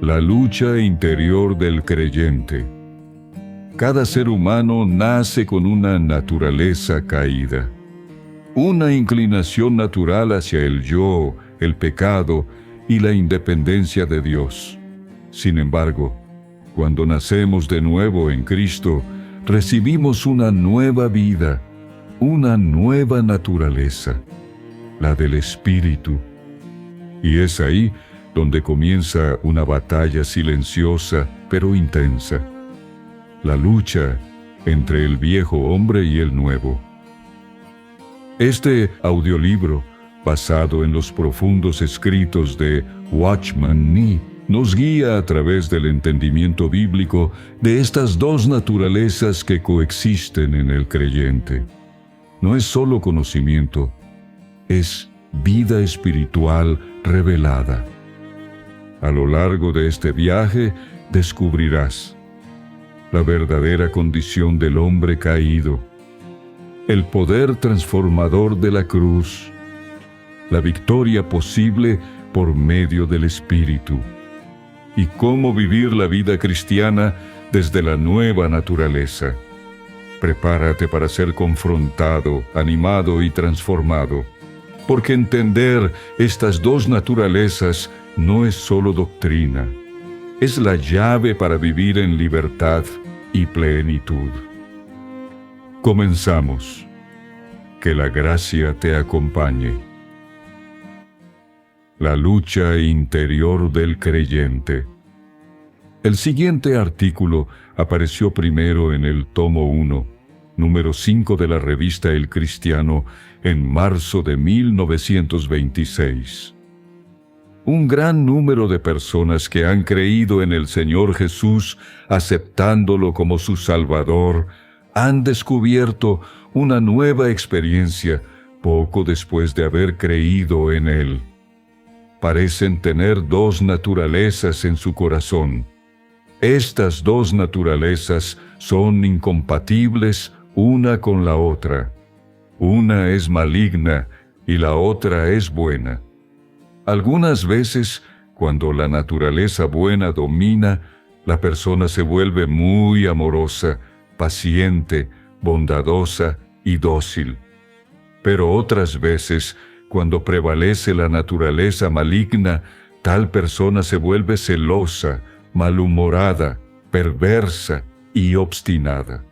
La lucha interior del creyente. Cada ser humano nace con una naturaleza caída, una inclinación natural hacia el yo, el pecado y la independencia de Dios. Sin embargo, cuando nacemos de nuevo en Cristo, recibimos una nueva vida, una nueva naturaleza, la del Espíritu. Y es ahí donde comienza una batalla silenciosa pero intensa, la lucha entre el viejo hombre y el nuevo. Este audiolibro, basado en los profundos escritos de Watchman Nee, nos guía a través del entendimiento bíblico de estas dos naturalezas que coexisten en el creyente. No es solo conocimiento, es vida espiritual revelada. A lo largo de este viaje descubrirás la verdadera condición del hombre caído, el poder transformador de la cruz, la victoria posible por medio del Espíritu, y cómo vivir la vida cristiana desde la nueva naturaleza. Prepárate para ser confrontado, animado y transformado, porque entender estas dos naturalezas no es solo doctrina, es la llave para vivir en libertad y plenitud. Comenzamos. Que la gracia te acompañe. La lucha interior del creyente. El siguiente artículo apareció primero en el tomo 1, número 5 de la revista El Cristiano, en marzo de 1926. Un gran número de personas que han creído en el Señor Jesús, aceptándolo como su Salvador, han descubierto una nueva experiencia poco después de haber creído en Él. Parecen tener dos naturalezas en su corazón. Estas dos naturalezas son incompatibles una con la otra. Una es maligna y la otra es buena. Algunas veces, cuando la naturaleza buena domina, la persona se vuelve muy amorosa, paciente, bondadosa y dócil. Pero otras veces, cuando prevalece la naturaleza maligna, tal persona se vuelve celosa, malhumorada, perversa y obstinada.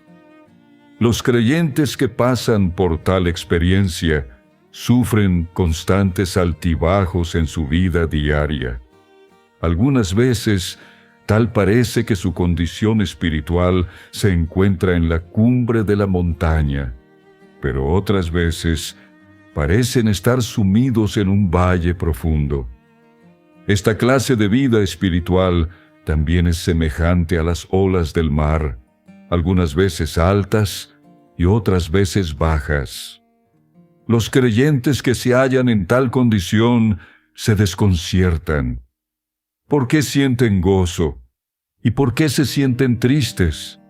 Los creyentes que pasan por tal experiencia sufren constantes altibajos en su vida diaria. Algunas veces, tal parece que su condición espiritual se encuentra en la cumbre de la montaña, pero otras veces parecen estar sumidos en un valle profundo. Esta clase de vida espiritual también es semejante a las olas del mar, algunas veces altas y otras veces bajas. Los creyentes que se hallan en tal condición se desconciertan. ¿Por qué sienten gozo? ¿Y por qué se sienten tristes?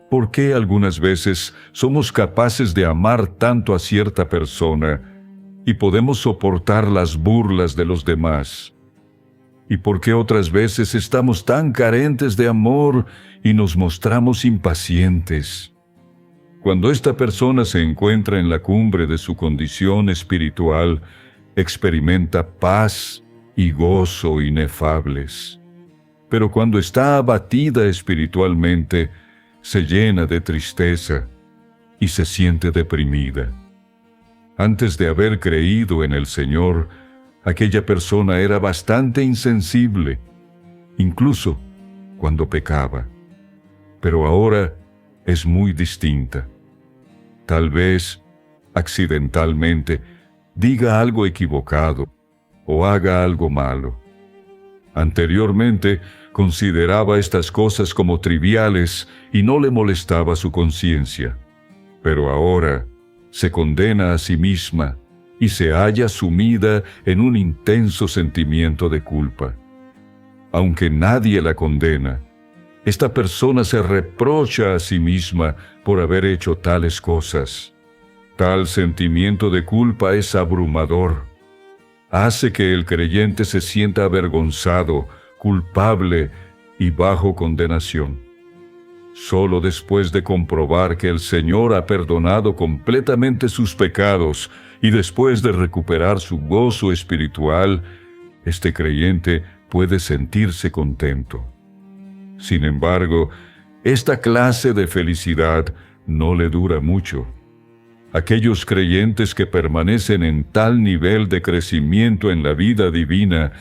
¿Por qué algunas veces somos capaces de amar tanto a cierta persona y podemos soportar las burlas de los demás? ¿Y por qué otras veces estamos tan carentes de amor y nos mostramos impacientes? Cuando esta persona se encuentra en la cumbre de su condición espiritual, experimenta paz y gozo inefables. Pero cuando está abatida espiritualmente, se llena de tristeza y se siente deprimida. Antes de haber creído en el Señor, aquella persona era bastante insensible, incluso cuando pecaba. Pero ahora es muy distinta. Tal vez, accidentalmente, diga algo equivocado o haga algo malo. Anteriormente, consideraba estas cosas como triviales y no le molestaba su conciencia. Pero ahora se condena a sí misma y se halla sumida en un intenso sentimiento de culpa. Aunque nadie la condena, esta persona se reprocha a sí misma por haber hecho tales cosas. Tal sentimiento de culpa es abrumador. Hace que el creyente se sienta avergonzado, culpable y bajo condenación. Solo después de comprobar que el Señor ha perdonado completamente sus pecados y después de recuperar su gozo espiritual, este creyente puede sentirse contento. Sin embargo, esta clase de felicidad no le dura mucho. Aquellos creyentes que permanecen en tal nivel de crecimiento en la vida divina,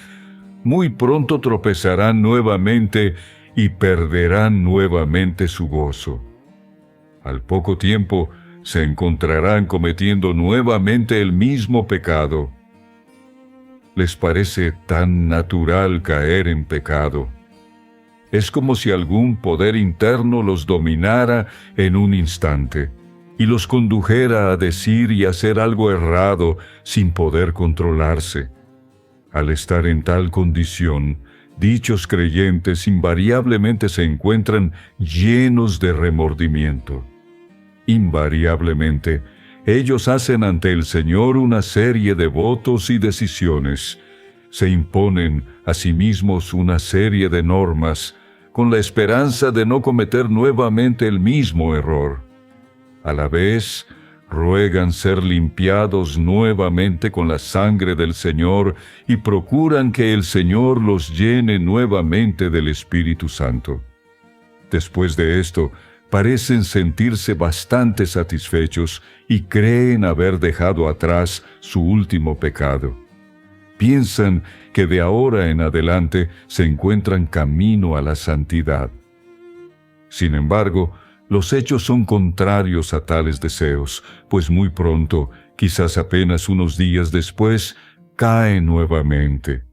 muy pronto tropezarán nuevamente y perderán nuevamente su gozo. Al poco tiempo se encontrarán cometiendo nuevamente el mismo pecado. Les parece tan natural caer en pecado. Es como si algún poder interno los dominara en un instante y los condujera a decir y hacer algo errado sin poder controlarse. Al estar en tal condición, dichos creyentes invariablemente se encuentran llenos de remordimiento. Invariablemente, ellos hacen ante el Señor una serie de votos y decisiones. Se imponen a sí mismos una serie de normas, con la esperanza de no cometer nuevamente el mismo error. A la vez, ruegan ser limpiados nuevamente con la sangre del Señor y procuran que el Señor los llene nuevamente del Espíritu Santo. Después de esto, parecen sentirse bastante satisfechos y creen haber dejado atrás su último pecado. Piensan que de ahora en adelante se encuentran camino a la santidad. Sin embargo, los hechos son contrarios a tales deseos, pues muy pronto, quizás apenas unos días después, caen nuevamente.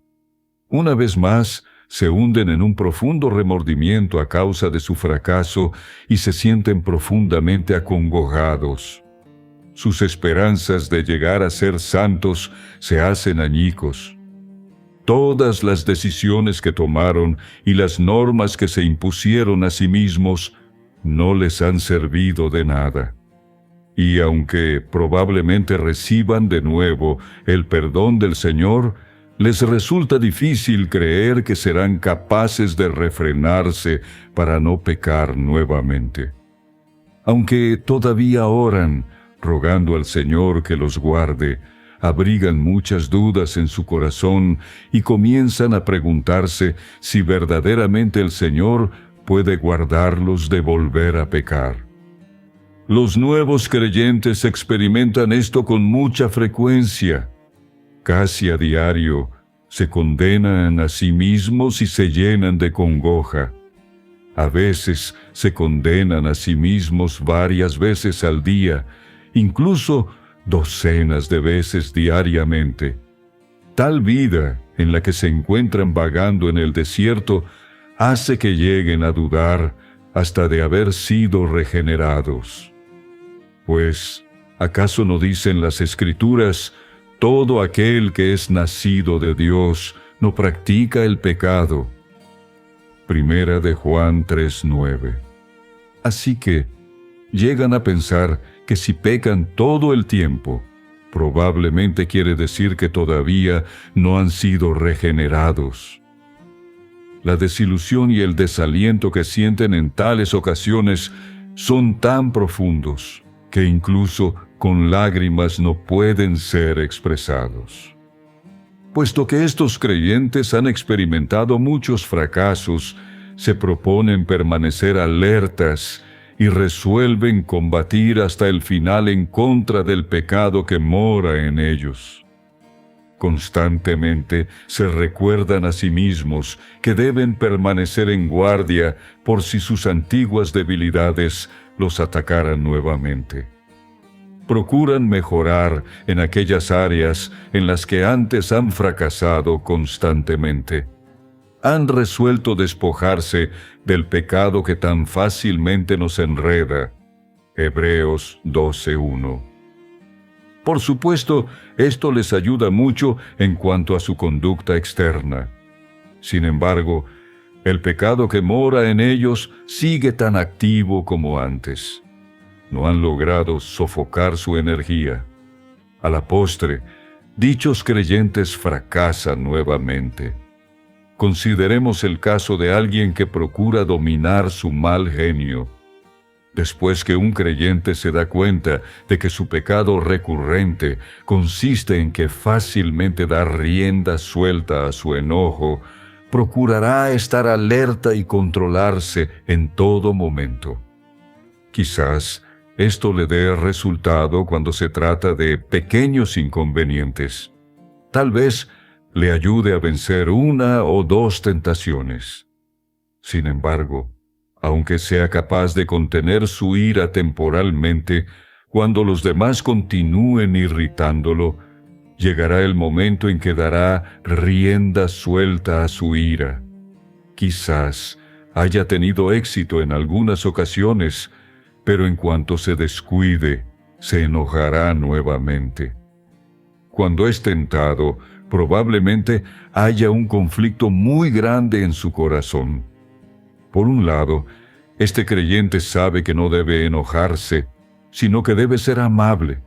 Una vez más, se hunden en un profundo remordimiento a causa de su fracaso y se sienten profundamente acongojados. Sus esperanzas de llegar a ser santos se hacen añicos. Todas las decisiones que tomaron y las normas que se impusieron a sí mismos no les han servido de nada. Y aunque probablemente reciban de nuevo el perdón del Señor, les resulta difícil creer que serán capaces de refrenarse para no pecar nuevamente. Aunque todavía oran, rogando al Señor que los guarde, abrigan muchas dudas en su corazón y comienzan a preguntarse si verdaderamente el Señor puede guardarlos de volver a pecar. Los nuevos creyentes experimentan esto con mucha frecuencia. Casi a diario se condenan a sí mismos y se llenan de congoja. A veces se condenan a sí mismos varias veces al día, incluso docenas de veces diariamente. Tal vida en la que se encuentran vagando en el desierto hace que lleguen a dudar hasta de haber sido regenerados. Pues, ¿acaso no dicen las Escrituras: todo aquel que es nacido de Dios no practica el pecado? Primera de Juan 3:9. Así que llegan a pensar que si pecan todo el tiempo, probablemente quiere decir que todavía no han sido regenerados. La desilusión y el desaliento que sienten en tales ocasiones son tan profundos que incluso con lágrimas no pueden ser expresados. Puesto que estos creyentes han experimentado muchos fracasos, se proponen permanecer alertas y resuelven combatir hasta el final en contra del pecado que mora en ellos. Constantemente se recuerdan a sí mismos que deben permanecer en guardia por si sus antiguas debilidades los atacaran nuevamente. Procuran mejorar en aquellas áreas en las que antes han fracasado constantemente. Han resuelto despojarse del pecado que tan fácilmente nos enreda. Hebreos 12:1. Por supuesto, esto les ayuda mucho en cuanto a su conducta externa. Sin embargo, el pecado que mora en ellos sigue tan activo como antes. No han logrado sofocar su energía. A la postre, dichos creyentes fracasan nuevamente. Consideremos el caso de alguien que procura dominar su mal genio. Después que un creyente se da cuenta de que su pecado recurrente consiste en que fácilmente da rienda suelta a su enojo, procurará estar alerta y controlarse en todo momento. Quizás esto le dé resultado cuando se trata de pequeños inconvenientes. Tal vez le ayude a vencer una o dos tentaciones. Sin embargo, aunque sea capaz de contener su ira temporalmente, cuando los demás continúen irritándolo, llegará el momento en que dará rienda suelta a su ira. Quizás haya tenido éxito en algunas ocasiones, pero en cuanto se descuide, se enojará nuevamente. Cuando es tentado, probablemente haya un conflicto muy grande en su corazón. Por un lado, este creyente sabe que no debe enojarse, sino que debe ser amable.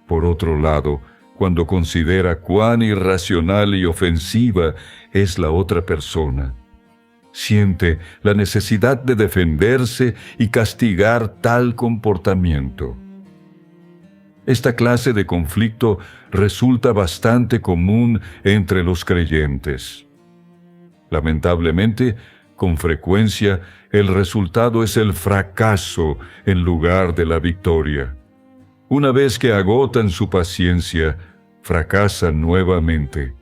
Por otro lado, cuando considera cuán irracional y ofensiva es la otra persona, siente la necesidad de defenderse y castigar tal comportamiento. Esta clase de conflicto resulta bastante común entre los creyentes. Lamentablemente, con frecuencia, el resultado es el fracaso en lugar de la victoria. Una vez que agotan su paciencia, fracasan nuevamente.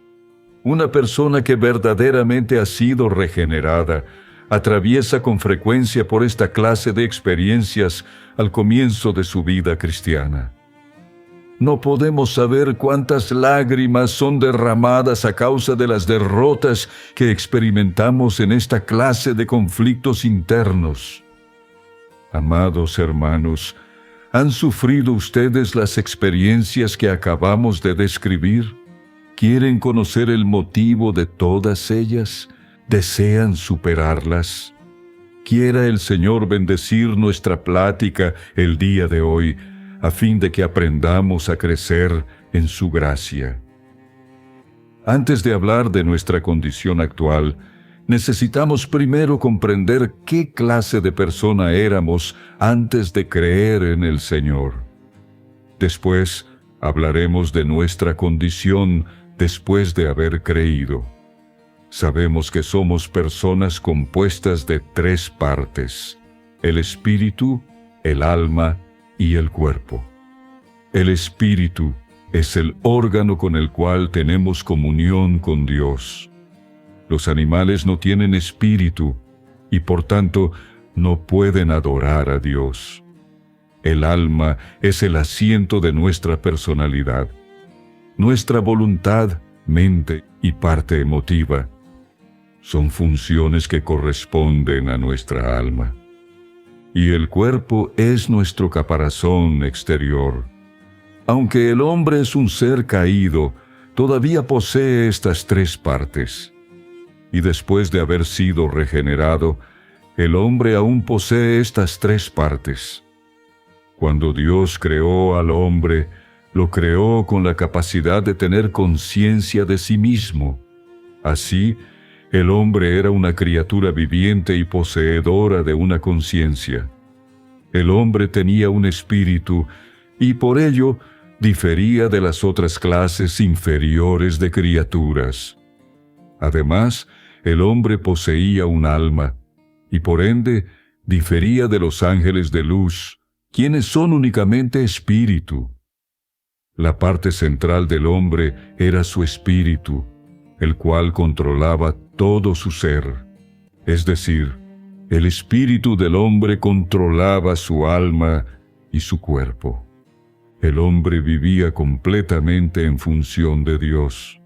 Una persona que verdaderamente ha sido regenerada atraviesa con frecuencia por esta clase de experiencias al comienzo de su vida cristiana. No podemos saber cuántas lágrimas son derramadas a causa de las derrotas que experimentamos en esta clase de conflictos internos. Amados hermanos, ¿han sufrido ustedes las experiencias que acabamos de describir? ¿Quieren conocer el motivo de todas ellas? ¿Desean superarlas? Quiera el Señor bendecir nuestra plática el día de hoy, a fin de que aprendamos a crecer en su gracia. Antes de hablar de nuestra condición actual, necesitamos primero comprender qué clase de persona éramos antes de creer en el Señor. Después, hablaremos de nuestra condición después de haber creído. Sabemos que somos personas compuestas de tres partes: el espíritu, el alma y el cuerpo. El espíritu es el órgano con el cual tenemos comunión con Dios. Los animales no tienen espíritu y por tanto no pueden adorar a Dios. El alma es el asiento de nuestra personalidad, nuestra voluntad, mente y parte emotiva. Son funciones que corresponden a nuestra alma. Y el cuerpo es nuestro caparazón exterior. Aunque el hombre es un ser caído, todavía posee estas tres partes. Y después de haber sido regenerado, el hombre aún posee estas tres partes. Cuando Dios creó al hombre, lo creó con la capacidad de tener conciencia de sí mismo. Así, el hombre era una criatura viviente y poseedora de una conciencia. El hombre tenía un espíritu y por ello difería de las otras clases inferiores de criaturas. Además, el hombre poseía un alma y por ende difería de los ángeles de luz, quienes son únicamente espíritu. La parte central del hombre era su espíritu, el cual controlaba todo su ser. Es decir, el espíritu del hombre controlaba su alma y su cuerpo. El hombre vivía completamente en función de Dios.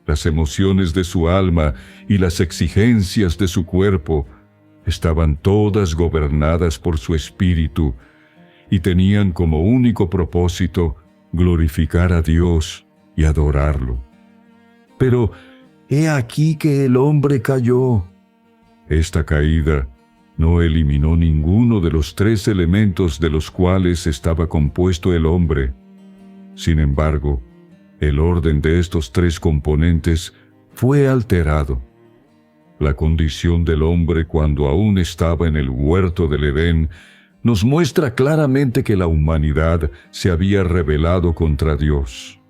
Las emociones de su alma y las exigencias de su cuerpo estaban todas gobernadas por su espíritu y tenían como único propósito glorificar a Dios y adorarlo. Pero he aquí que el hombre cayó. Esta caída no eliminó ninguno de los tres elementos de los cuales estaba compuesto el hombre. Sin embargo, el orden de estos tres componentes fue alterado, La condición del hombre cuando aún estaba en el huerto del Edén nos muestra claramente que la humanidad se había rebelado contra Dios.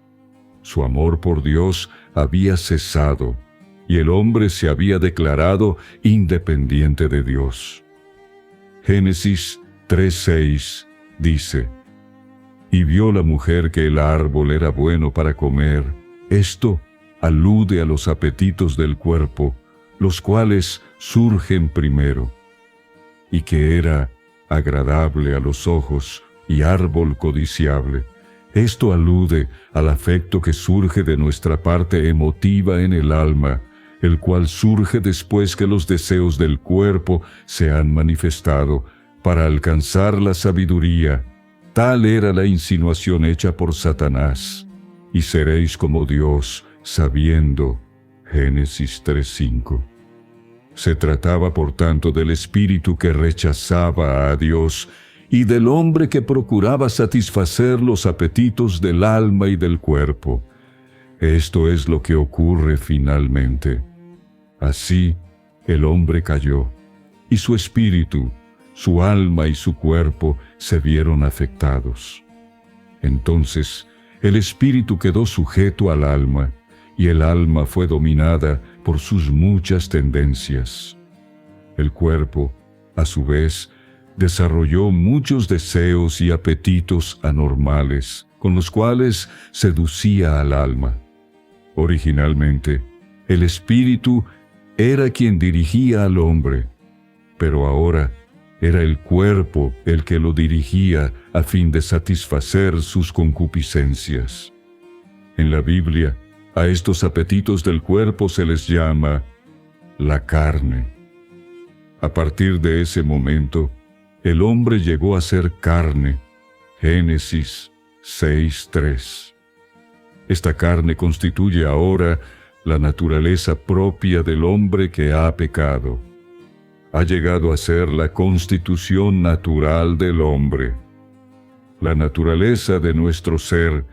Su amor por Dios había cesado y el hombre se había declarado independiente de Dios. Génesis 3:6 dice: «Y vio la mujer que el árbol era bueno para comer». Esto alude a los apetitos del cuerpo, los cuales surgen primero, y que era agradable a los ojos y árbol codiciable. Esto alude al afecto que surge de nuestra parte emotiva en el alma, el cual surge después que los deseos del cuerpo se han manifestado para alcanzar la sabiduría. Tal era la insinuación hecha por Satanás. Y seréis como Dios, sabiendo. Génesis 3:5. Se trataba, por tanto, del espíritu que rechazaba a Dios y del hombre que procuraba satisfacer los apetitos del alma y del cuerpo. Esto es lo que ocurre finalmente. Así, el hombre cayó, y su espíritu, su alma y su cuerpo se vieron afectados. Entonces, el espíritu quedó sujeto al alma, y el alma fue dominada por sus muchas tendencias. El cuerpo, a su vez, desarrolló muchos deseos y apetitos anormales, con los cuales seducía al alma. Originalmente, el espíritu era quien dirigía al hombre, pero ahora era el cuerpo el que lo dirigía a fin de satisfacer sus concupiscencias. En la Biblia, a estos apetitos del cuerpo se les llama la carne. A partir de ese momento, el hombre llegó a ser carne. Génesis 6:3. Esta carne constituye ahora la naturaleza propia del hombre que ha pecado. Ha llegado a ser la constitución natural del hombre. La naturaleza de nuestro ser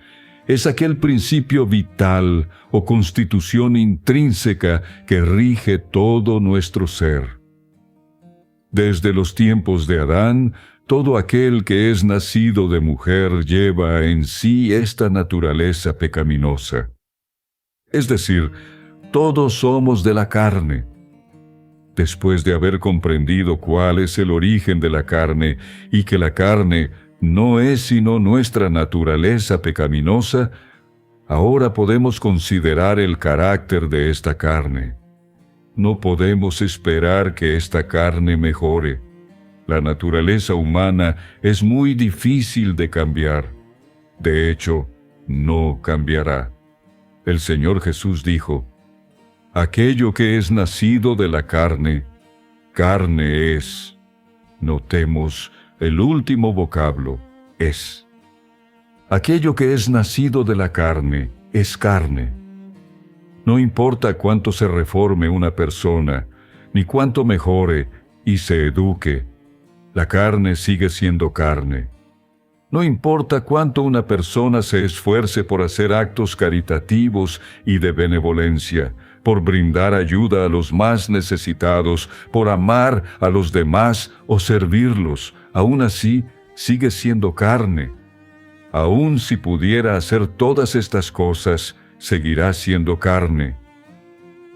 es aquel principio vital o constitución intrínseca que rige todo nuestro ser. Desde los tiempos de Adán, todo aquel que es nacido de mujer lleva en sí esta naturaleza pecaminosa. Es decir, todos somos de la carne. Después de haber comprendido cuál es el origen de la carne y que la carne no es sino nuestra naturaleza pecaminosa, ahora podemos considerar el carácter de esta carne. No podemos esperar que esta carne mejore. La naturaleza humana es muy difícil de cambiar. De hecho, no cambiará. El Señor Jesús dijo: «Aquello que es nacido de la carne, carne es». Notemos el último vocablo, es. Aquello que es nacido de la carne, es carne. No importa cuánto se reforme una persona, ni cuánto mejore y se eduque, la carne sigue siendo carne. No importa cuánto una persona se esfuerce por hacer actos caritativos y de benevolencia, por brindar ayuda a los más necesitados, por amar a los demás o servirlos, aún así sigue siendo carne. Aun si pudiera hacer todas estas cosas, seguirá siendo carne.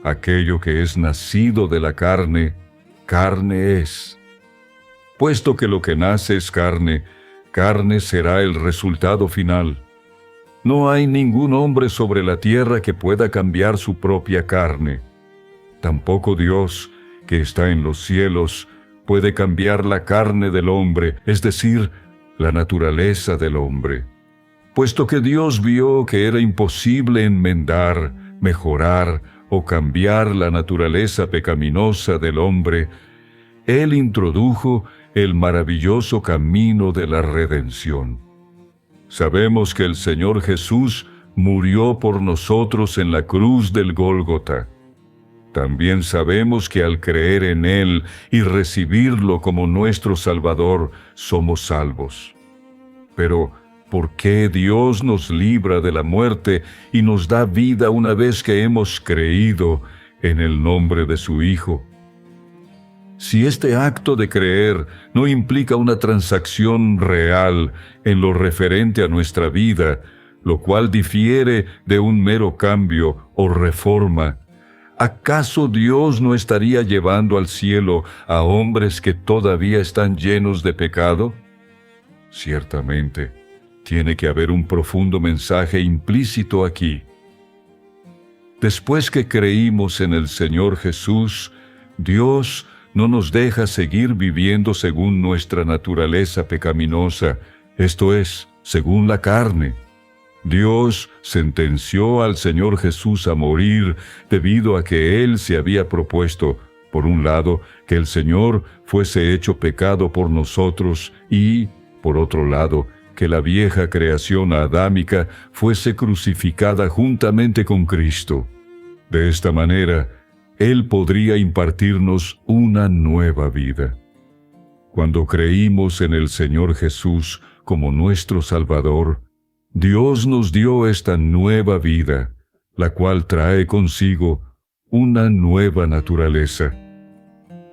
Aquello que es nacido de la carne, carne es. Puesto que lo que nace es carne, carne será el resultado final. No hay ningún hombre sobre la tierra que pueda cambiar su propia carne. Tampoco Dios, que está en los cielos, puede cambiar la carne del hombre, es decir, la naturaleza del hombre. Puesto que Dios vio que era imposible enmendar, mejorar o cambiar la naturaleza pecaminosa del hombre, Él introdujo el maravilloso camino de la redención. Sabemos que el Señor Jesús murió por nosotros en la cruz del Gólgota. También sabemos que al creer en Él y recibirlo como nuestro Salvador, somos salvos. Pero, ¿por qué Dios nos libra de la muerte y nos da vida una vez que hemos creído? en el nombre de su Hijo. Si este acto de creer no implica una transacción real en lo referente a nuestra vida, lo cual difiere de un mero cambio o reforma, ¿acaso Dios no estaría llevando al cielo a hombres que todavía están llenos de pecado? Ciertamente, tiene que haber un profundo mensaje implícito aquí. Después que creímos en el Señor Jesús, Dios no nos deja seguir viviendo según nuestra naturaleza pecaminosa, esto es, según la carne. Dios sentenció al Señor Jesús a morir debido a que Él se había propuesto, por un lado, que el Señor fuese hecho pecado por nosotros y, por otro lado, que la vieja creación adámica fuese crucificada juntamente con Cristo. De esta manera, Él podría impartirnos una nueva vida. Cuando creímos en el Señor Jesús como nuestro Salvador, Dios nos dio esta nueva vida, la cual trae consigo una nueva naturaleza,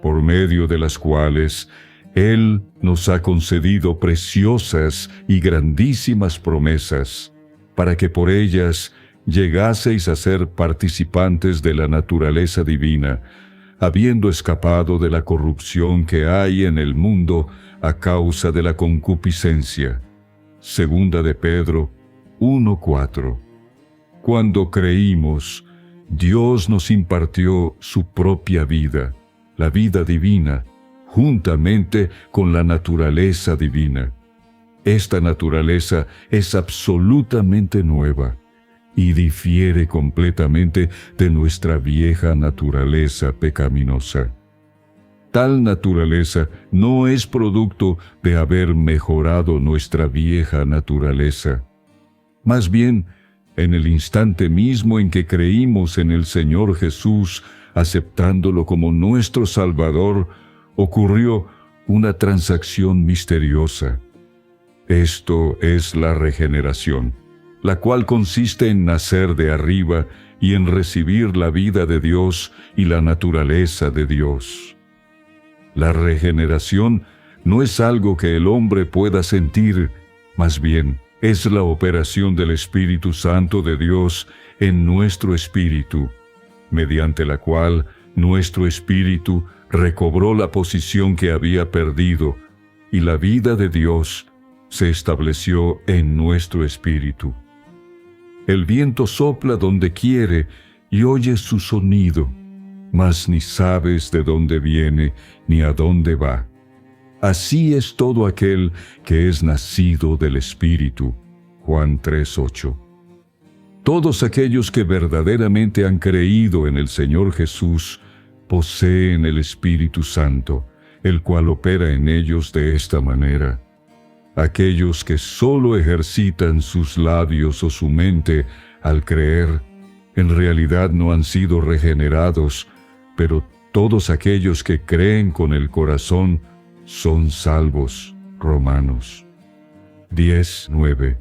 por medio de las cuales Él nos ha concedido preciosas y grandísimas promesas, para que por ellas llegaseis a ser participantes de la naturaleza divina, habiendo escapado de la corrupción que hay en el mundo a causa de la concupiscencia. Segunda de Pedro 1:4. Cuando creímos, Dios nos impartió su propia vida, la vida divina, juntamente con la naturaleza divina. Esta naturaleza es absolutamente nueva y difiere completamente de nuestra vieja naturaleza pecaminosa. Tal naturaleza no es producto de haber mejorado nuestra vieja naturaleza. Más bien, en el instante mismo en que creímos en el Señor Jesús, aceptándolo como nuestro Salvador, ocurrió una transacción misteriosa. Esto es la regeneración, la cual consiste en nacer de arriba y en recibir la vida de Dios y la naturaleza de Dios. La regeneración no es algo que el hombre pueda sentir, más bien es la operación del Espíritu Santo de Dios en nuestro espíritu, mediante la cual nuestro espíritu recobró la posición que había perdido y la vida de Dios se estableció en nuestro espíritu. El viento sopla donde quiere y oyes su sonido, mas ni sabes de dónde viene ni a dónde va. Así es todo aquel que es nacido del Espíritu. Juan 3:8. Todos aquellos que verdaderamente han creído en el Señor Jesús poseen el Espíritu Santo, el cual opera en ellos de esta manera. Aquellos que solo ejercitan sus labios o su mente al creer, en realidad no han sido regenerados, pero todos aquellos que creen con el corazón son salvos. Romanos 10:9.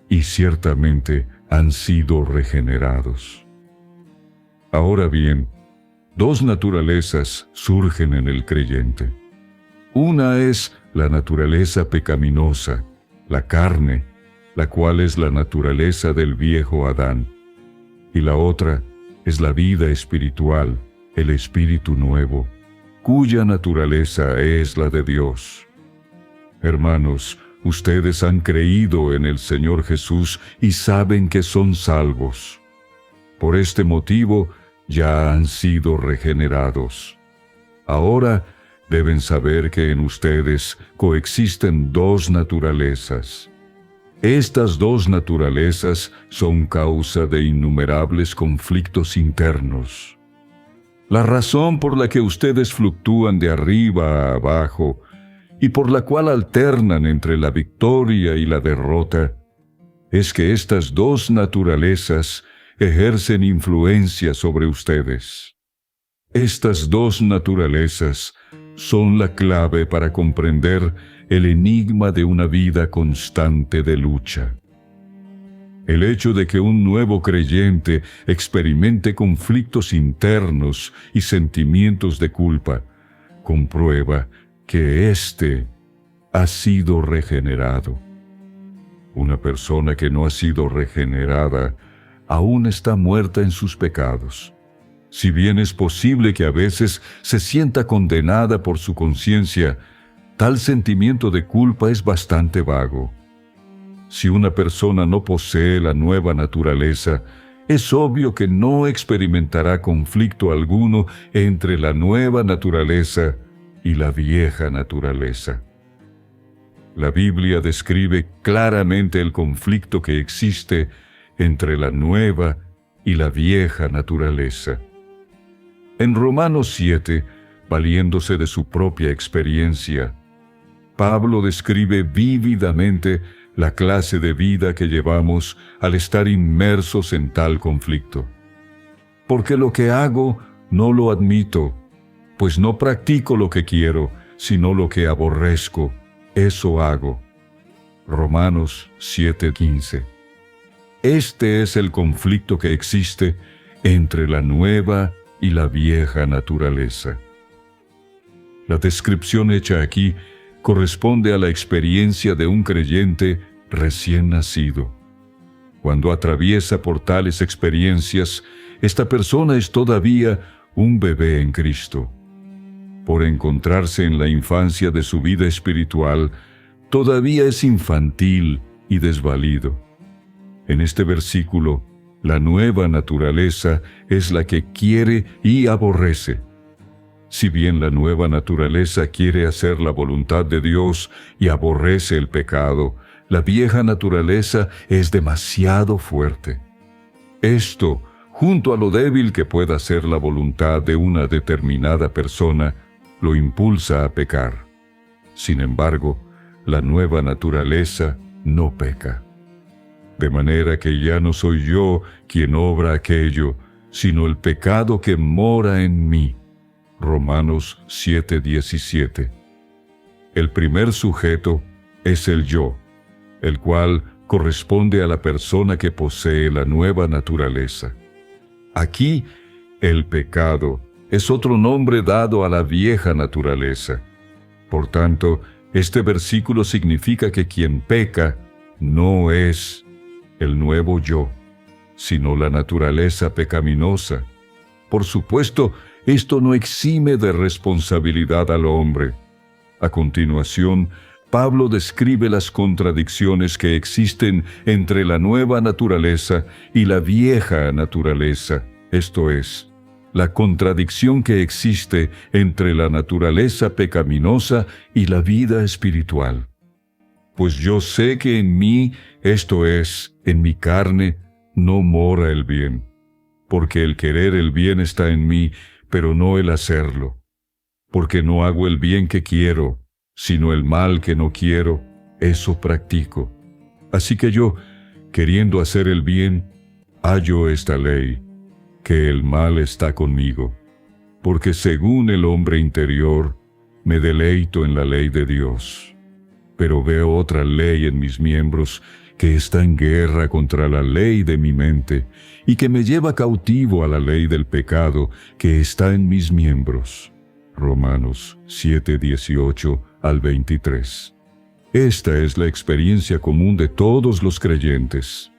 Y ciertamente han sido regenerados. Ahora bien, dos naturalezas surgen en el creyente. Una es la naturaleza pecaminosa, la carne, la cual es la naturaleza del viejo Adán. Y la otra es la vida espiritual, el Espíritu nuevo, cuya naturaleza es la de Dios. Hermanos, ustedes han creído en el Señor Jesús y saben que son salvos. Por este motivo ya han sido regenerados. Ahora deben saber que en ustedes coexisten dos naturalezas. Estas dos naturalezas son causa de innumerables conflictos internos. La razón por la que ustedes fluctúan de arriba a abajo y por la cual alternan entre la victoria y la derrota, es que estas dos naturalezas ejercen influencia sobre ustedes. Estas dos naturalezas son la clave para comprender el enigma de una vida constante de lucha. El hecho de que un nuevo creyente experimente conflictos internos y sentimientos de culpa comprueba que éste ha sido regenerado. Una persona que no ha sido regenerada aún está muerta en sus pecados. Si bien es posible que a veces se sienta condenada por su conciencia, tal sentimiento de culpa es bastante vago. Si una persona no posee la nueva naturaleza, es obvio que no experimentará conflicto alguno entre la nueva naturaleza y la vieja naturaleza. La Biblia describe claramente el conflicto que existe entre la nueva y la vieja naturaleza. En Romanos 7, valiéndose de su propia experiencia, Pablo describe vívidamente la clase de vida que llevamos al estar inmersos en tal conflicto. Porque lo que hago no lo admito, pues no practico lo que quiero, sino lo que aborrezco, eso hago. Romanos 7:15. Este es el conflicto que existe entre la nueva y la vieja naturaleza. La descripción hecha aquí corresponde a la experiencia de un creyente recién nacido. Cuando atraviesa por tales experiencias, esta persona es todavía un bebé en Cristo. Por encontrarse en la infancia de su vida espiritual, todavía es infantil y desvalido. En este versículo, la nueva naturaleza es la que quiere y aborrece. Si bien la nueva naturaleza quiere hacer la voluntad de Dios y aborrece el pecado, la vieja naturaleza es demasiado fuerte. Esto, junto a lo débil que pueda ser la voluntad de una determinada persona, lo impulsa a pecar. Sin embargo, la nueva naturaleza no peca. De manera que ya no soy yo quien obra aquello, sino el pecado que mora en mí. Romanos 7:17. El primer sujeto es el yo, el cual corresponde a la persona que posee la nueva naturaleza. Aquí, el pecado es otro nombre dado a la vieja naturaleza. Por tanto, este versículo significa que quien peca no es el nuevo yo, sino la naturaleza pecaminosa. Por supuesto, esto no exime de responsabilidad al hombre. A continuación, Pablo describe las contradicciones que existen entre la nueva naturaleza y la vieja naturaleza, esto es, la contradicción que existe entre la naturaleza pecaminosa y la vida espiritual. Pues yo sé que en mí, esto es, en mi carne, no mora el bien, porque el querer el bien está en mí, pero no el hacerlo. Porque no hago el bien que quiero, sino el mal que no quiero, eso practico. Así que yo, queriendo hacer el bien, hallo esta ley, que el mal está conmigo. Porque según el hombre interior, me deleito en la ley de Dios. Pero veo otra ley en mis miembros, que está en guerra contra la ley de mi mente, y que me lleva cautivo a la ley del pecado que está en mis miembros. Romanos 7:18 al 23. Esta es la experiencia común de todos los creyentes.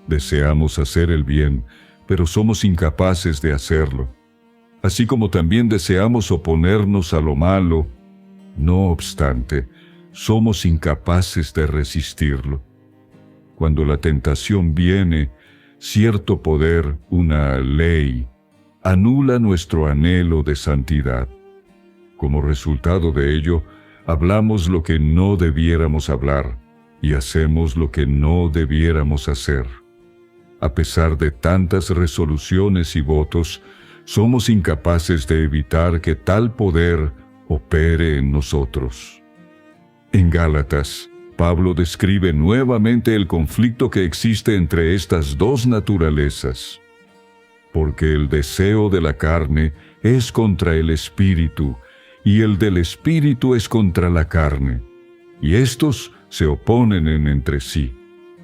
Deseamos hacer el bien, pero somos incapaces de hacerlo. Así como también deseamos oponernos a lo malo, no obstante, somos incapaces de resistirlo. Cuando la tentación viene, cierto poder, una ley, anula nuestro anhelo de santidad. Como resultado de ello, hablamos lo que no debiéramos hablar y hacemos lo que no debiéramos hacer. A pesar de tantas resoluciones y votos, somos incapaces de evitar que tal poder opere en nosotros. En Gálatas, Pablo describe nuevamente el conflicto que existe entre estas dos naturalezas. Porque el deseo de la carne es contra el espíritu, y el del espíritu es contra la carne, y estos se oponen entre sí,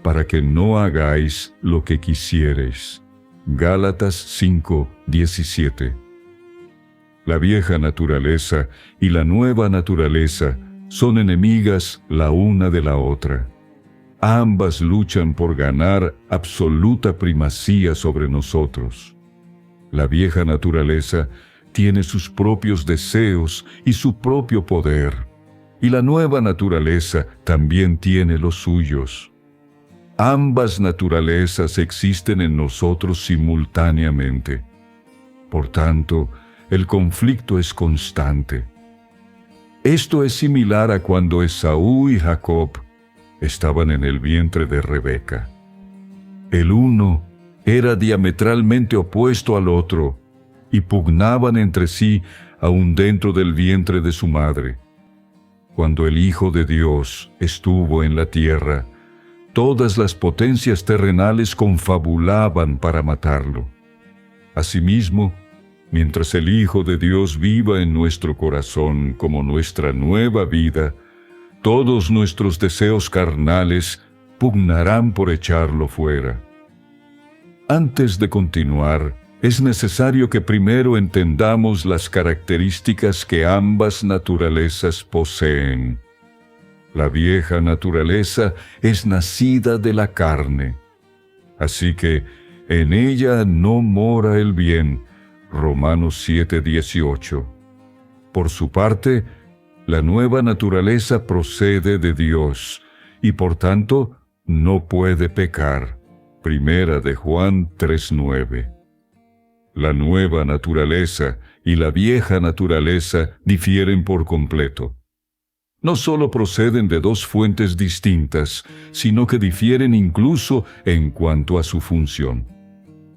para que no hagáis lo que quisiereis. Gálatas 5:17. La vieja naturaleza y la nueva naturaleza son enemigas la una de la otra. Ambas luchan por ganar absoluta primacía sobre nosotros. La vieja naturaleza tiene sus propios deseos y su propio poder, y la nueva naturaleza también tiene los suyos. Ambas naturalezas existen en nosotros simultáneamente. Por tanto, el conflicto es constante. Esto es similar a cuando Esaú y Jacob estaban en el vientre de Rebeca. El uno era diametralmente opuesto al otro y pugnaban entre sí aún dentro del vientre de su madre. Cuando el Hijo de Dios estuvo en la tierra, todas las potencias terrenales confabulaban para matarlo. Asimismo, mientras el Hijo de Dios viva en nuestro corazón como nuestra nueva vida, todos nuestros deseos carnales pugnarán por echarlo fuera. Antes de continuar, es necesario que primero entendamos las características que ambas naturalezas poseen. La vieja naturaleza es nacida de la carne, así que en ella no mora el bien. Romanos 7:18. Por su parte, la nueva naturaleza procede de Dios y por tanto no puede pecar. Primera de Juan 3:9. La nueva naturaleza y la vieja naturaleza difieren por completo. No solo proceden de dos fuentes distintas, sino que difieren incluso en cuanto a su función.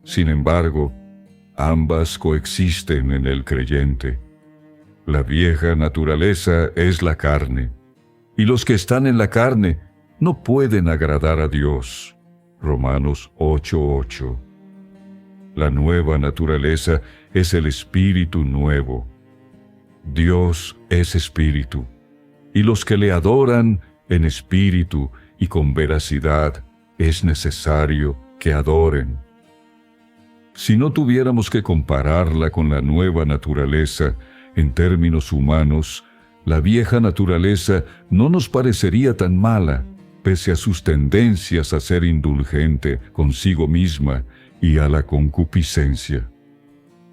Sin embargo, ambas coexisten en el creyente. La vieja naturaleza es la carne, y los que están en la carne no pueden agradar a Dios. Romanos 8:8. La nueva naturaleza es el espíritu nuevo. Dios es espíritu, y los que le adoran en espíritu y con veracidad es necesario que adoren. Si no tuviéramos que compararla con la nueva naturaleza en términos humanos, la vieja naturaleza no nos parecería tan mala, pese a sus tendencias a ser indulgente consigo misma y a la concupiscencia.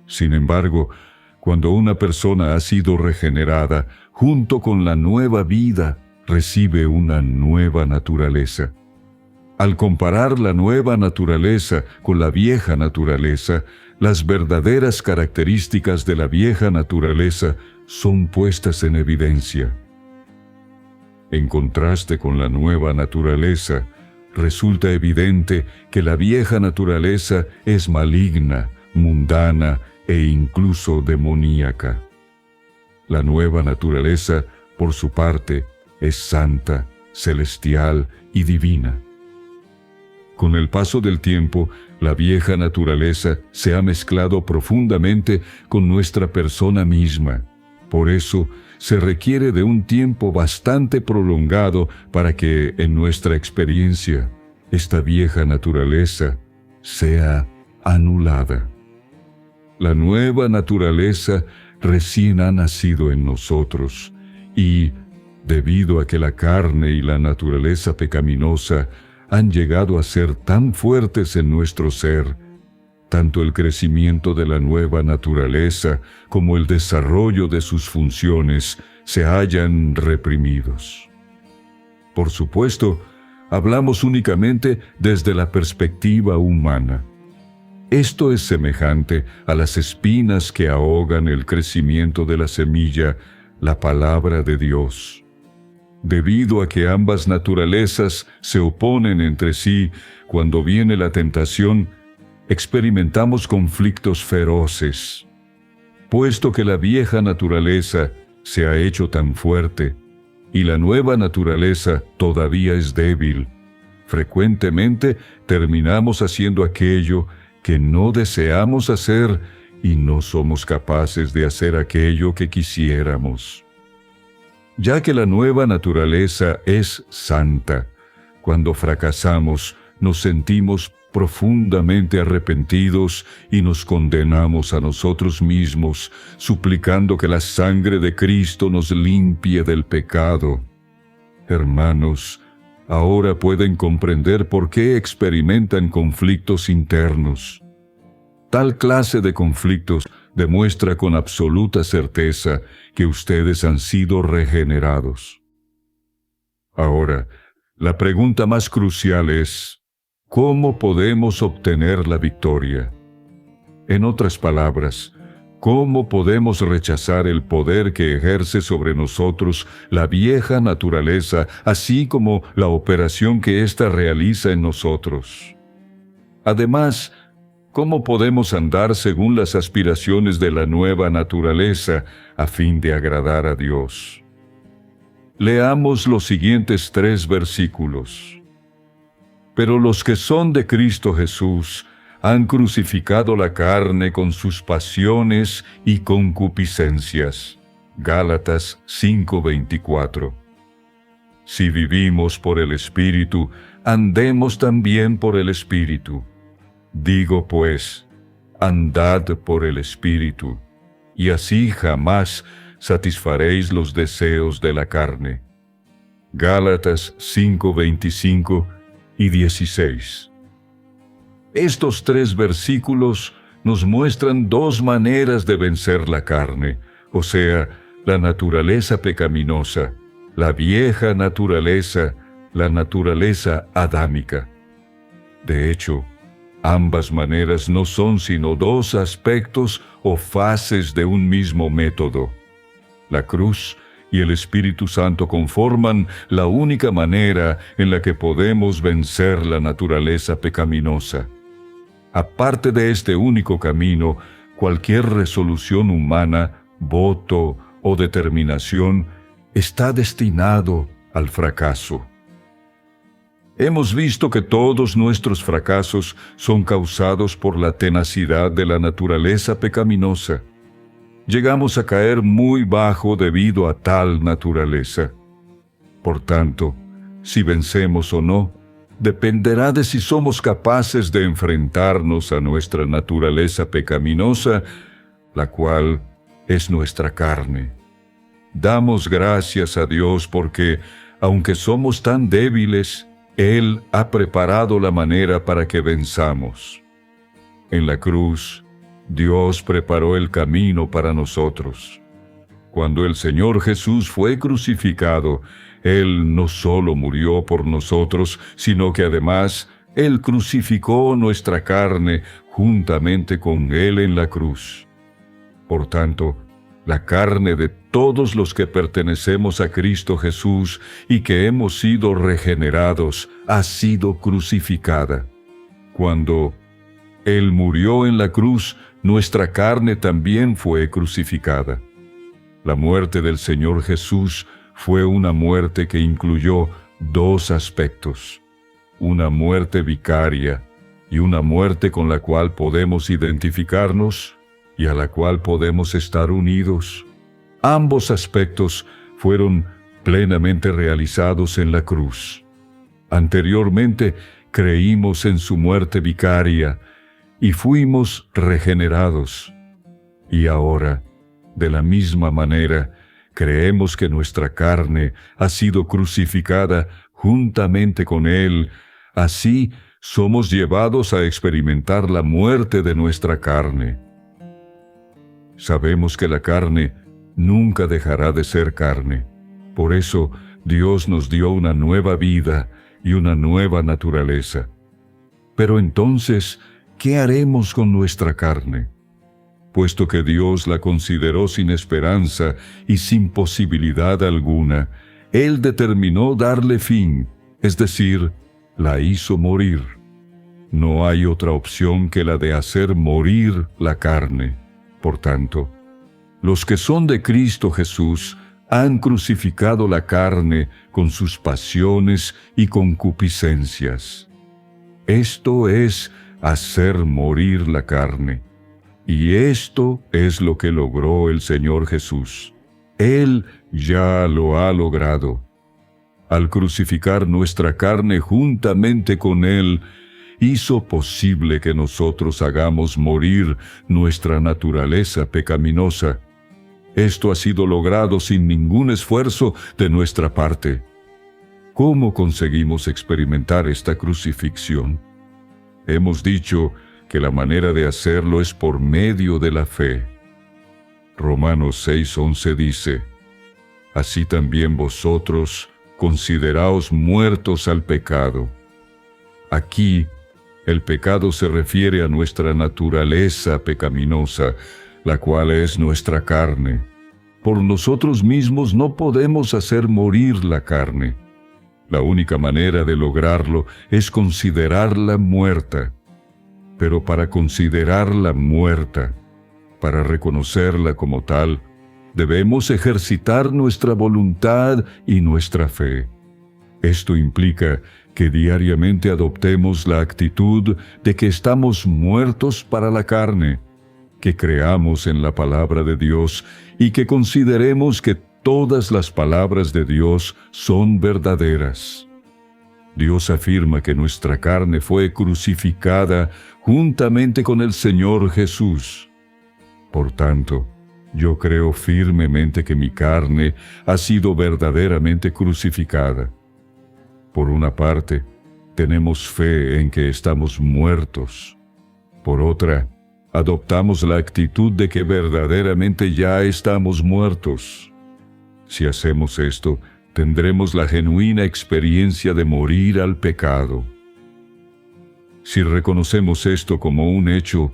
Sin embargo, cuando una persona ha sido regenerada, junto con la nueva vida, recibe una nueva naturaleza. Al comparar la nueva naturaleza con la vieja naturaleza, las verdaderas características de la vieja naturaleza son puestas en evidencia. En contraste con la nueva naturaleza, resulta evidente que la vieja naturaleza es maligna, mundana e incluso demoníaca. La nueva naturaleza, por su parte, es santa, celestial y divina. Con el paso del tiempo, la vieja naturaleza se ha mezclado profundamente con nuestra persona misma. Por eso, se requiere de un tiempo bastante prolongado para que, en nuestra experiencia, esta vieja naturaleza sea anulada. La nueva naturaleza recién ha nacido en nosotros y, debido a que la carne y la naturaleza pecaminosa han llegado a ser tan fuertes en nuestro ser, tanto el crecimiento de la nueva naturaleza como el desarrollo de sus funciones se hallan reprimidos. Por supuesto, hablamos únicamente desde la perspectiva humana. Esto es semejante a las espinas que ahogan el crecimiento de la semilla, la palabra de Dios. Debido a que ambas naturalezas se oponen entre sí, cuando viene la tentación, experimentamos conflictos feroces. Puesto que la vieja naturaleza se ha hecho tan fuerte y la nueva naturaleza todavía es débil, frecuentemente terminamos haciendo aquello que no deseamos hacer y no somos capaces de hacer aquello que quisiéramos. Ya que la nueva naturaleza es santa, Cuando fracasamos, nos sentimos profundamente arrepentidos y nos condenamos a nosotros mismos, suplicando que la sangre de Cristo nos limpie del pecado. Hermanos, ahora pueden comprender por qué experimentan conflictos internos. Tal clase de conflictos demuestra con absoluta certeza que ustedes han sido regenerados. Ahora, la pregunta más crucial es, ¿cómo podemos obtener la victoria? En otras palabras, ¿cómo podemos rechazar el poder que ejerce sobre nosotros la vieja naturaleza, así como la operación que ésta realiza en nosotros? Además, ¿cómo podemos andar según las aspiraciones de la nueva naturaleza a fin de agradar a Dios? Leamos los siguientes 3 versículos. Pero los que son de Cristo Jesús han crucificado la carne con sus pasiones y concupiscencias. Gálatas 5:24. Si vivimos por el Espíritu, andemos también por el Espíritu. Digo pues, andad por el Espíritu, y así jamás satisfaréis los deseos de la carne. Gálatas 5:25 y 16. Estos 3 versículos nos muestran 2 maneras de vencer la carne, o sea, la naturaleza pecaminosa, la vieja naturaleza, la naturaleza adámica. De hecho, ambas maneras no son sino 2 aspectos o fases de un mismo método. La cruz y el Espíritu Santo conforman la única manera en la que podemos vencer la naturaleza pecaminosa. Aparte de este único camino, cualquier resolución humana, voto o determinación está destinado al fracaso. Hemos visto que todos nuestros fracasos son causados por la tenacidad de la naturaleza pecaminosa. Llegamos a caer muy bajo debido a tal naturaleza. Por tanto, si vencemos o no, dependerá de si somos capaces de enfrentarnos a nuestra naturaleza pecaminosa, la cual es nuestra carne. Damos gracias a Dios porque, aunque somos tan débiles, Él ha preparado la manera para que venzamos. En la cruz, Dios preparó el camino para nosotros. Cuando el Señor Jesús fue crucificado, Él no solo murió por nosotros, sino que además Él crucificó nuestra carne juntamente con Él en la cruz. Por tanto, la carne de todos los que pertenecemos a Cristo Jesús y que hemos sido regenerados ha sido crucificada. Cuando Él murió en la cruz, nuestra carne también fue crucificada. La muerte del Señor Jesús fue una muerte que incluyó 2 aspectos: una muerte vicaria y una muerte con la cual podemos identificarnos y a la cual podemos estar unidos. Ambos aspectos fueron plenamente realizados en la cruz. Anteriormente creímos en su muerte vicaria y fuimos regenerados. Y ahora, de la misma manera, creemos que nuestra carne ha sido crucificada juntamente con Él. Así somos llevados a experimentar la muerte de nuestra carne. Sabemos que la carne nunca dejará de ser carne. Por eso, Dios nos dio una nueva vida y una nueva naturaleza. Pero entonces, ¿qué haremos con nuestra carne? Puesto que Dios la consideró sin esperanza y sin posibilidad alguna, Él determinó darle fin, es decir, la hizo morir. No hay otra opción que la de hacer morir la carne. Por tanto, los que son de Cristo Jesús han crucificado la carne con sus pasiones y concupiscencias. Esto es hacer morir la carne. Y esto es lo que logró el Señor Jesús. Él ya lo ha logrado. al crucificar nuestra carne juntamente con Él, hizo posible que nosotros hagamos morir nuestra naturaleza pecaminosa. Esto ha sido logrado sin ningún esfuerzo de nuestra parte. ¿Cómo conseguimos experimentar esta crucifixión? Hemos dicho que la manera de hacerlo es por medio de la fe. Romanos 6:11 dice: Así también vosotros consideraos muertos al pecado. Aquí, el pecado se refiere a nuestra naturaleza pecaminosa, la cual es nuestra carne. Por nosotros mismos no podemos hacer morir la carne. La única manera de lograrlo es considerarla muerta. Pero para considerarla muerta, para reconocerla como tal, debemos ejercitar nuestra voluntad y nuestra fe. Esto implica que diariamente adoptemos la actitud de que estamos muertos para la carne, que creamos en la palabra de Dios y que consideremos que todas las palabras de Dios son verdaderas. Dios afirma que nuestra carne fue crucificada juntamente con el Señor Jesús. Por tanto, yo creo firmemente que mi carne ha sido verdaderamente crucificada. Por una parte, tenemos fe en que estamos muertos. Por otra, adoptamos la actitud de que verdaderamente ya estamos muertos. Si hacemos esto, tendremos la genuina experiencia de morir al pecado. Si reconocemos esto como un hecho,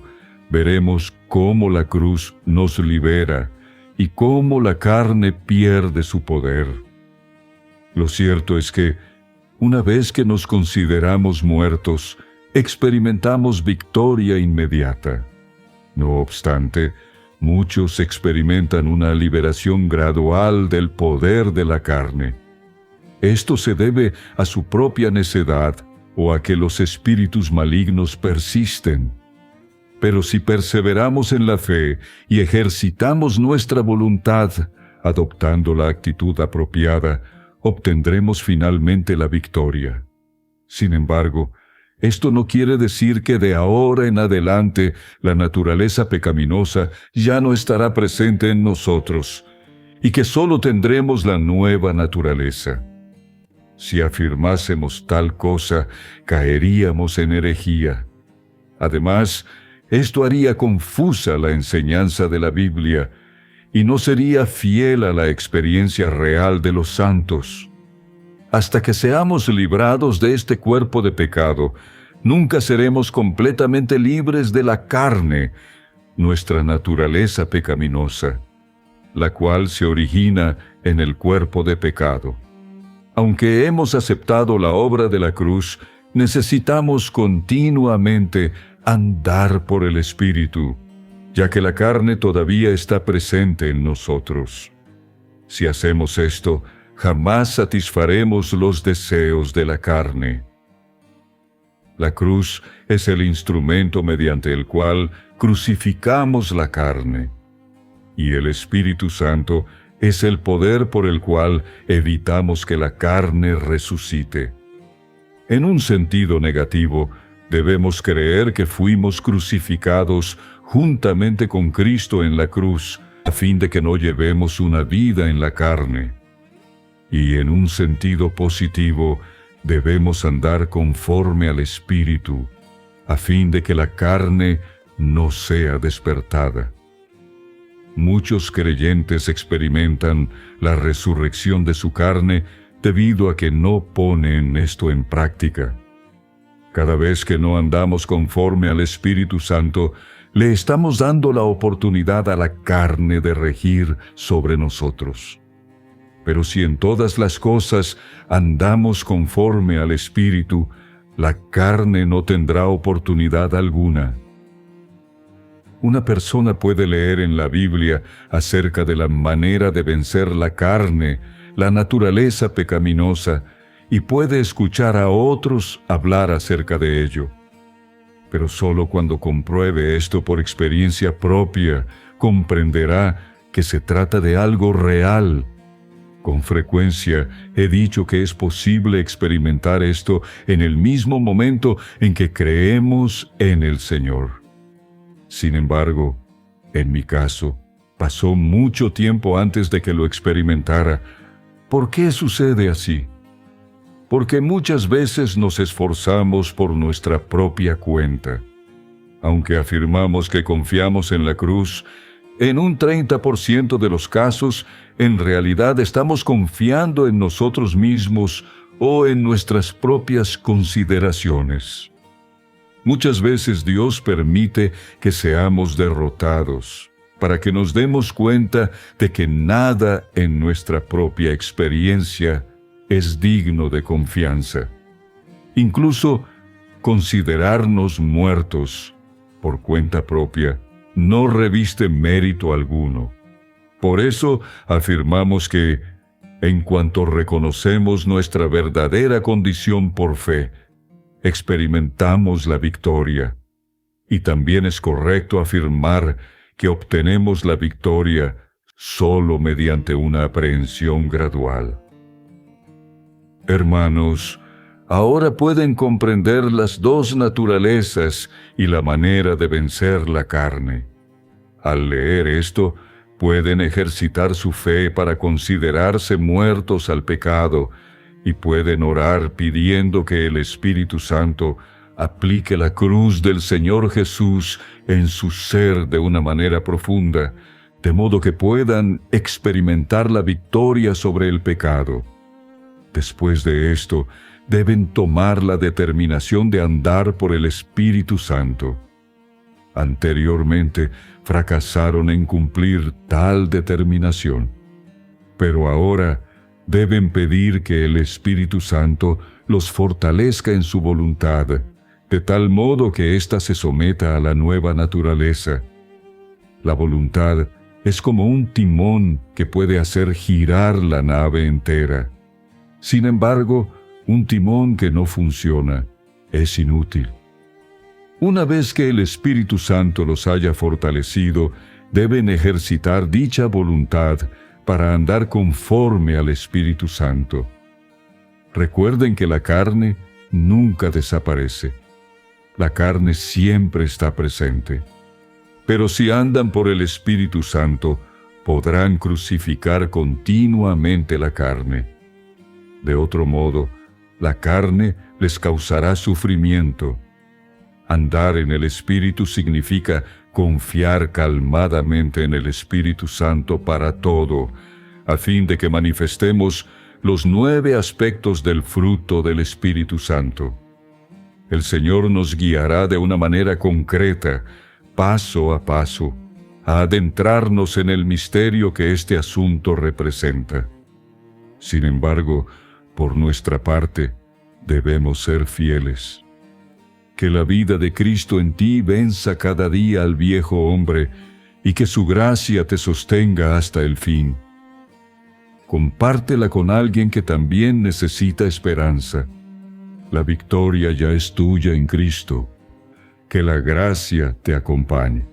veremos cómo la cruz nos libera y cómo la carne pierde su poder. Lo cierto es que, una vez que nos consideramos muertos, experimentamos victoria inmediata. No obstante, muchos experimentan una liberación gradual del poder de la carne. Esto se debe a su propia necedad o a que los espíritus malignos persisten. Pero si perseveramos en la fe y ejercitamos nuestra voluntad, adoptando la actitud apropiada, obtendremos finalmente la victoria. Sin embargo, esto no quiere decir que de ahora en adelante la naturaleza pecaminosa ya no estará presente en nosotros y que solo tendremos la nueva naturaleza. Si afirmásemos tal cosa, caeríamos en herejía. Además, esto haría confusa la enseñanza de la Biblia y no sería fiel a la experiencia real de los santos. Hasta que seamos librados de este cuerpo de pecado, nunca seremos completamente libres de la carne, nuestra naturaleza pecaminosa, la cual se origina en el cuerpo de pecado. Aunque hemos aceptado la obra de la cruz, necesitamos continuamente andar por el Espíritu, ya que la carne todavía está presente en nosotros. Si hacemos esto, jamás satisfaremos los deseos de la carne. La cruz es el instrumento mediante el cual crucificamos la carne, y el Espíritu Santo es el poder por el cual evitamos que la carne resucite. En un sentido negativo, debemos creer que fuimos crucificados juntamente con Cristo en la cruz, a fin de que no llevemos una vida en la carne. Y en un sentido positivo, debemos andar conforme al Espíritu, a fin de que la carne no sea despertada. Muchos creyentes experimentan la resurrección de su carne debido a que no ponen esto en práctica. Cada vez que no andamos conforme al Espíritu Santo, le estamos dando la oportunidad a la carne de regir sobre nosotros. Pero si en todas las cosas andamos conforme al Espíritu, la carne no tendrá oportunidad alguna. Una persona puede leer en la Biblia acerca de la manera de vencer la carne, la naturaleza pecaminosa, y puede escuchar a otros hablar acerca de ello. Pero solo cuando compruebe esto por experiencia propia, comprenderá que se trata de algo real. Con frecuencia he dicho que es posible experimentar esto en el mismo momento en que creemos en el Señor. Sin embargo, en mi caso, pasó mucho tiempo antes de que lo experimentara. ¿Por qué sucede así? Porque muchas veces nos esforzamos por nuestra propia cuenta. Aunque afirmamos que confiamos en la cruz, en un 30% de los casos, en realidad estamos confiando en nosotros mismos o en nuestras propias consideraciones. Muchas veces Dios permite que seamos derrotados para que nos demos cuenta de que nada en nuestra propia experiencia es digno de confianza. Incluso considerarnos muertos por cuenta propia no reviste mérito alguno. Por eso afirmamos que, en cuanto reconocemos nuestra verdadera condición por fe, experimentamos la victoria. Y también es correcto afirmar que obtenemos la victoria solo mediante una aprehensión gradual. Hermanos, ahora pueden comprender las dos naturalezas y la manera de vencer la carne. Al leer esto, pueden ejercitar su fe para considerarse muertos al pecado y pueden orar pidiendo que el Espíritu Santo aplique la cruz del Señor Jesús en su ser de una manera profunda, de modo que puedan experimentar la victoria sobre el pecado. Después de esto, deben tomar la determinación de andar por el Espíritu Santo. Anteriormente, fracasaron en cumplir tal determinación, pero ahora deben pedir que el Espíritu Santo los fortalezca en su voluntad, de tal modo que ésta se someta a la nueva naturaleza. La voluntad es como un timón que puede hacer girar la nave entera. Sin embargo, un timón que no funciona es inútil. Una vez que el Espíritu Santo los haya fortalecido, deben ejercitar dicha voluntad para andar conforme al Espíritu Santo. Recuerden que la carne nunca desaparece. La carne siempre está presente. Pero si andan por el Espíritu Santo, podrán crucificar continuamente la carne. De otro modo, la carne les causará sufrimiento. Andar en el Espíritu significa confiar calmadamente en el Espíritu Santo para todo, a fin de que manifestemos los 9 aspectos del fruto del Espíritu Santo. El Señor nos guiará de una manera concreta, paso a paso, a adentrarnos en el misterio que este asunto representa. Sin embargo, por nuestra parte, debemos ser fieles. Que la vida de Cristo en ti venza cada día al viejo hombre y que su gracia te sostenga hasta el fin. Compártela con alguien que también necesita esperanza. La victoria ya es tuya en Cristo. Que la gracia te acompañe.